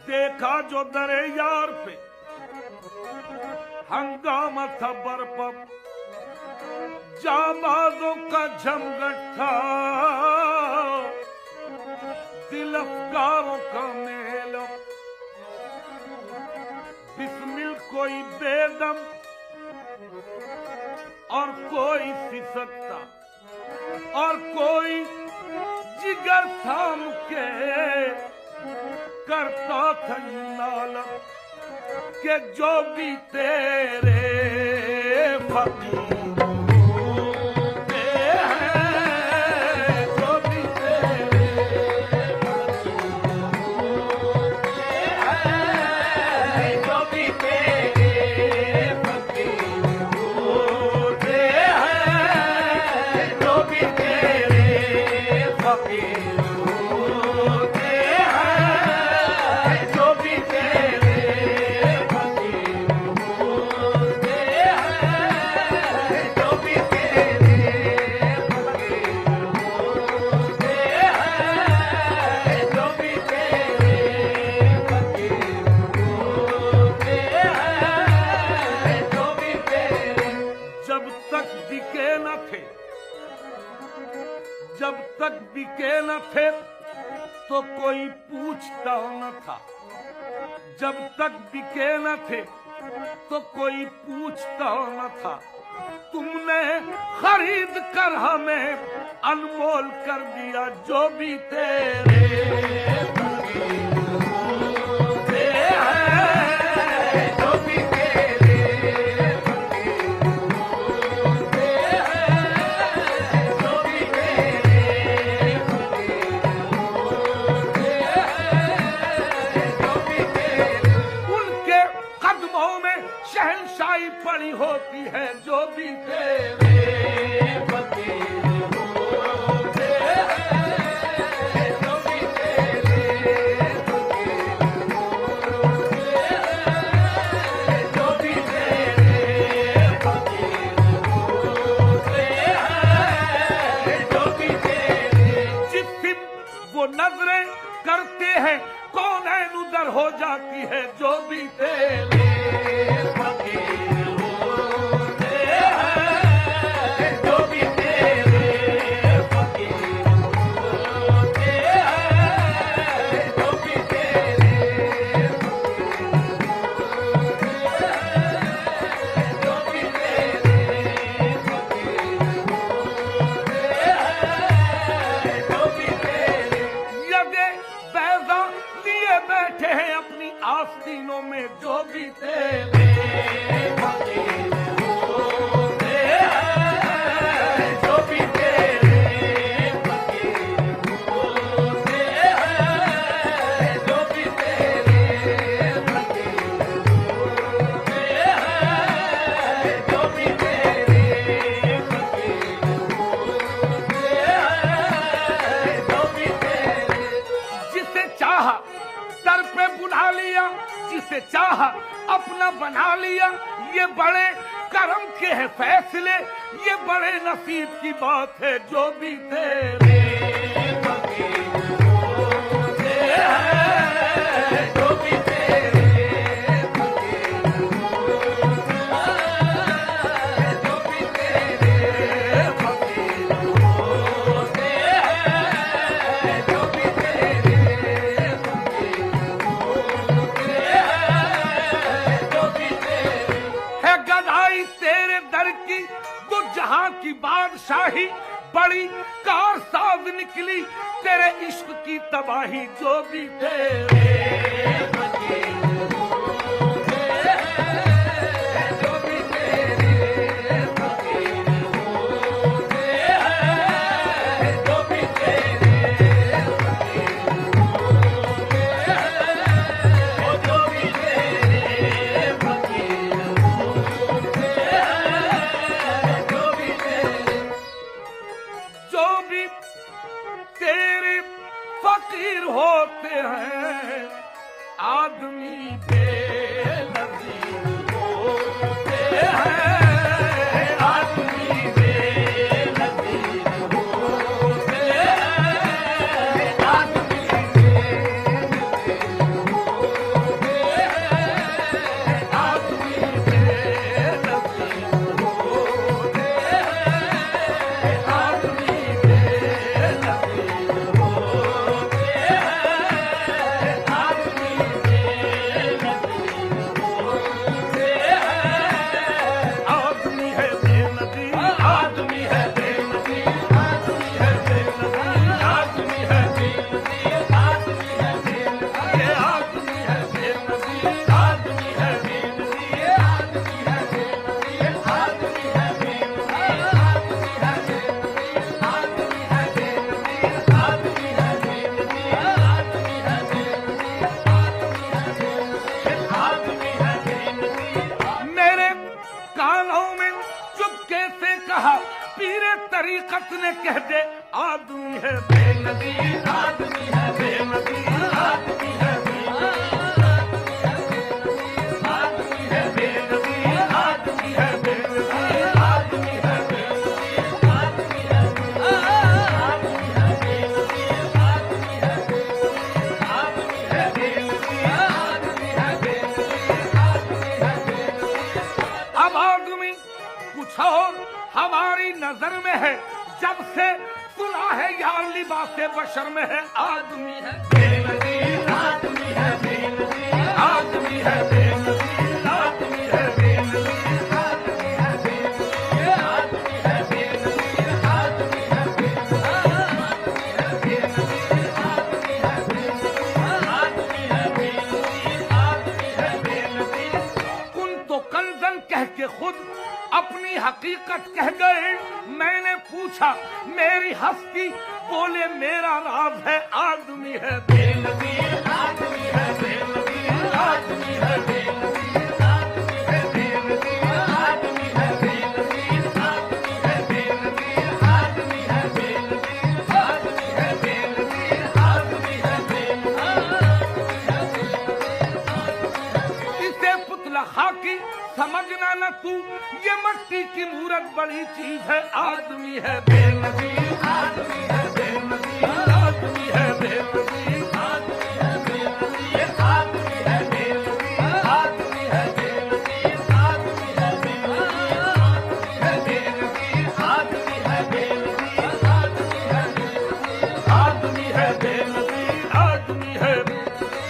देखा जो दरे यार पे हंगामा था बरपा, जाबाजों का जमघट था, दिल अफगारों का मेला। बिस्मिल कोई बेदम और कोई सिसकता और कोई जिगर थाम के करता था नालम के जो भी तेरे फकीर जब तक बिके न थे तो कोई पूछता न था, जब तक बिके न थे तो कोई पूछता न था। तुमने खरीद कर हमें अनमोल कर दिया जो भी तेरे शहंशाही पड़ी होती है जो भी तेरे फकीर होते हैं, जो भी तेरे फकीर होते हैं, जो भी तेरे फकीर होते हैं, जो भी तेरे जिस वो नजरें करते हैं कौनैन उधर हो जाती है जो भी तेरे बैठे हैं अपनी आस्तीनों में जो भी तेरे फकीर होते हैं, जो भी तेरे फकीर होते हैं, जो भी तेरे फकीर होते हैं, जो भी तेरे फकीर होते हैं, जो भी तेरे जिसे चाहा दर पे बुला लिया, जिसे चाहा अपना बना लिया। ये बड़े करम के हैं फैसले, ये बड़े नसीब की बात है जो भी तेरे फकीर होते हैं, जो भी तेरे फकीर होते हैं, जो भी तेरे फकीर होते हैं, जो भी तेरे तेरे दर की तो जहां की बादशाही बड़ी कारसाज निकली, तेरे इश्क की तबाही जो भी तेरे फकीर होते हैं, जो भी तेरे फकीर होते हैं, जो भी तेरे फकीर होते हैं, जो भी तेरे फकीर तेरे फकीर होते हैं, आदमी बेनज़ीर होते हैं, आदमी बेनज़ीर होते हैं, आदमी बेनज़ीर होते कहा पीरे तरीकत ने कह दे आदमी है बेनज़ीर, आदमी है बेनज़ीर, आदमी है और हमारी नजर में है जब से सुना है यार लिबासे बशर में है आदमी है बेनज़ीर, आदमी है बेनज़ीर, आदमी है बेनज़ीर, आदमी है बेनज़ीर, आदमी है बेनज़ीर, आदमी है बेनज़ीर, आदमी है बेनज़ीर, आदमी है बेनज़ीर, आदमी है बेनज़ीर, आदमी है बेनज़ीर। कुन तो कंजन कह के खुद अपनी हकीकत कह गए। मैंने पूछा मेरी हस्ती, बोले मेरा राज है आदमी है बेनज़ीर, आदमी है बेनज़ीर, आदमी है बेनज़ीर, आदमी है बेनज़ीर, आदमी है बेनज़ीर, आदमी है बेनज़ीर, आदमी है बेनज़ीर, आदमी है बेनज़ीर, आदमी है बेनज़ीर। इसे पुतला खाकी समझना न तू, ये मट्टी की मूरत बड़ी चीज है आदमी है बेनज़ीर, आदमी है बेनज़ीर, आदमी है बेनज़ीर, आदमी है बेनज़ीर, आदमी है बेनज़ीर, आदमी है बेनज़ीर, आदमी है बेनज़ीर, आदमी है बेनज़ीर, आदमी है बेनज़ीर, आदमी है बेनज़ीर, आदमी है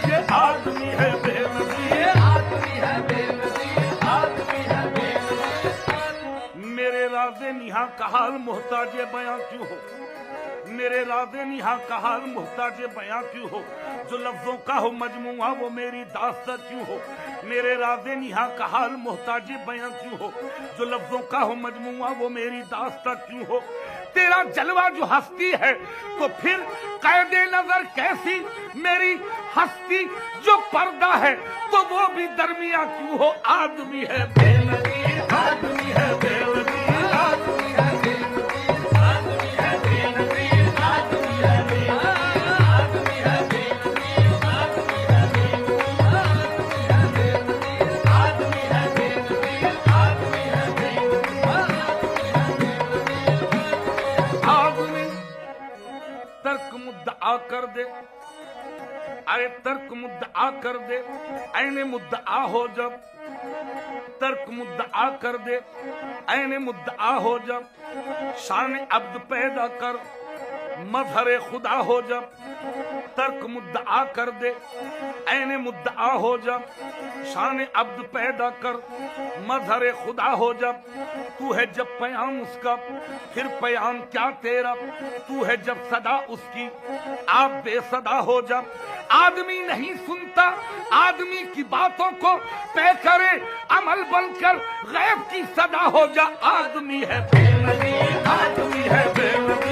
ये आदमी है बेनज़ीर, आदमी है बेनज़ीर, आदमी है बेनज़ीर। मेरे राज़े निहा का हाल मोहताज बयां क्यों हो, मेरे राज़े निहा का हाल मोहताज बयां क्यों हो, जो लफ्जों का हो मजमुआ वो मेरी दास्तां क्यों हो। मेरे राज़े निहा का हाल मोहताज बयां क्यों हो, जो लफ्जों का हो मजमुआ वो मेरी दास्तां क्यों हो। तेरा जलवा जो हस्ती है तो फिर कैदे नजर कैसी, मेरी हस्ती जो पर्दा है तो वो भी दरमिया क्यों हो। आदमी है बेनज़ीर, आदमी है बेनज़ीर, आदमी है बेनज़ीर, आदमी है बेनज़ीर, आदमी है बेनज़ीर, आदमी है बेनज़ीर, आदमी है बेनज़ीर, आदमी है बेनज़ीर, आदमी है बेनज़ीर। आदमी तर्क मुद्दा कर दे, अरे तर्क मुद्दा कर दे, ऐने मुद्दा हो जब, तर्क मुद्दा कर दे, ऐने मुद्दा हो जब, शान अब्द पैदा कर मजहर खुदा हो जब। तर्क मुद्दा कर दे, ऐने मुद्दा हो जब, शान अब्द पैदा कर मजहर खुदा हो जब। तू है जब पयाम उसका फिर पयाम क्या तेरा, तू है जब सदा उसकी आप बेसदा हो जब। आदमी नहीं सुनता आदमी की बातों को, तय करे अमल बनकर गैब की सदा हो जा। आदमी है बेनज़ीर, आदमी है बेनज़ीर,